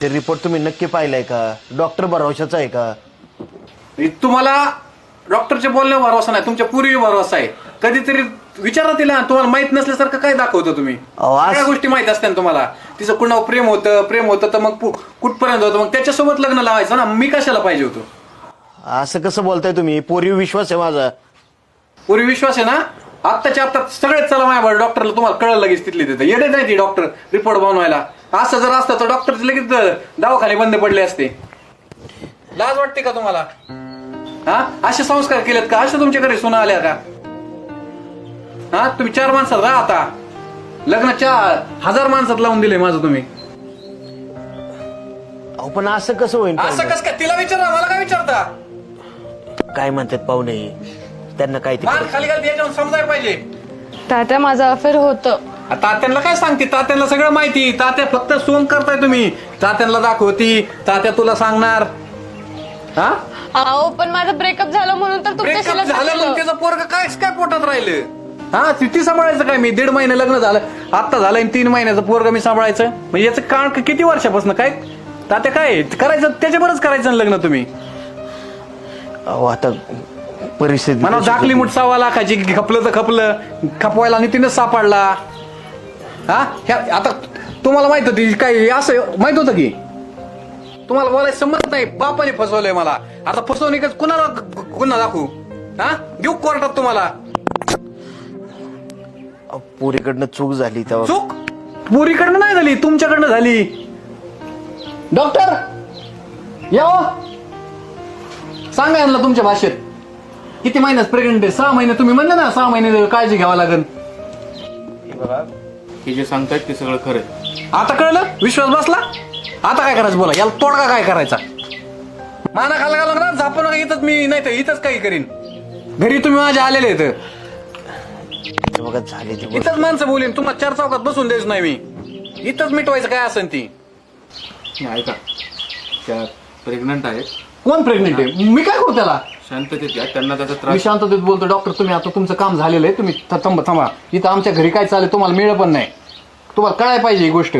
ते रिपोर्ट तुम्ही नक्की पाहिलाय का? डॉक्टर भरवशाचा आहे का? तुम्हाला डॉक्टरचे बोलण्यावर भरोसा नाही, तुमच्या पूर्वी भरोसा आहे. कधीतरी विचारा तिला, तुम्हाला माहित नसल्यासारखं काय दाखवतो तुम्ही? सगळ्या गोष्टी माहित असतात तुम्हाला. तिचं कुणावर प्रेम होतं तर मग कुठपर्यंत होतं, मग त्याच्यासोबत लग्न लावायचं ना. मी कशाला पाहिजे होतो? असं कसं बोलताय तुम्ही? पोरी विश्वास आहे माझा. पूर्वी विश्वास आहे ना? आत्ताच्या आत्ता सगळेच चला माझ्या डॉक्टरला, तुम्हाला कळलं लगेच तिथले तिथं. येडे नाही ती डॉक्टर रिपोर्ट बनवायला. असं जर असतं तर डॉक्टरचे लगेच दवाखाने बंद पडले असते. लाज वाटते का तुम्हाला? हा, असे संस्कार केलेत का? असे तुमच्या घरी सुना आल्या का? हा, तुम्ही 4 माणसात राहा. आता लग्न 1000 माणसात लावून दिले माझं तुम्ही. अहो पण असं कसं होईल? असं कसं काय? तिला विचारा, मला काय विचारता? काय म्हणतात पाहुणे? त्यांना काय ते मान खाली घालते याच्यावर समजायला पाहिजे. तात्या माझं अफेअर होतं. तात्यांना काय सांगते? तात्यांना सगळं माहिती. तात्या फक्त सोंग करताय तुम्ही. तात्यांना दाखवती, तात्या तुला सांगणार. हा, अहो पण माझं ब्रेकअप झालं म्हणून तर तुमच्याशी ब्रेकअप लग्न झालं केलं. मग त्याचं पोरग काय पोटात राहिलं? हा, ती सांभाळायचं काय? मी 1.5 महिने लग्न झालं, आता झालंय 3 महिन्याचं पोरग मी सांभाळायचं. म्हणजे याचं काळ किती वर्षापासून काय? तात्या काय करायचं? त्याच्यावरच करायचं ना लग्न तुम्ही. अहो आता परिस्थिती म्हणा झाकली मुठ 1.25 लाखाची, खपलं तर खपलं, खपवायला नितीनच सापडला. हा, आता तुम्हाला माहित होती काय? असं माहित होतं की तुम्हाला बोलायचं समजत नाही. बापाने फसवलंय मला. आता फसवणूकच कुणाला गुन्हा दाखवू? हा, घेऊ कोर्टात तुम्हाला. पोरीकडनं चूक झाली तेव्हा. चूक पुरीकडनं नाही झाली, तुमच्याकडनं झाली. डॉक्टर या हो. सांगा यांना तुमच्या भाषेत. किती महिन्यात प्रेग्नेंट आहे? 6 महिने. तुम्ही म्हणले ना 6 महिने काळजी घ्यावा लागेल. हे जे सांगतायत ते सगळं खरं आहे. आता कळलं? विश्वास बसला? आता काय करायचं बोला. याला तोडगा काय करायचा? माना खाला घाला ना, झापू नका इथंच. मी नाही तर इथंच काही करीन. घरी तुम्ही माझ्या आलेले आहेत. बघा झाली ती गोष्ट. इथंच माणसं बोलीन. तुम्हाला 4 चौकात बसून द्यायच नाही मी. इथंच मिटवायचं काय असेल ती. नाही ऐका, त्या प्रेग्नंट आहेत. कोण प्रेग्नेंट आहे? मी काय करू त्याला? शांततेत या, त्यांना त्याचा मी त्रास. शांततेत बोलतो. डॉक्टर तुम्ही आता तुमचं काम झालेलं आहे. तुम्ही थांबा. इथं आमच्या घरी काय चालेल तुम्हाला मिळलं पण नाही. तुम्हाला कळायला पाहिजे ही गोष्ट.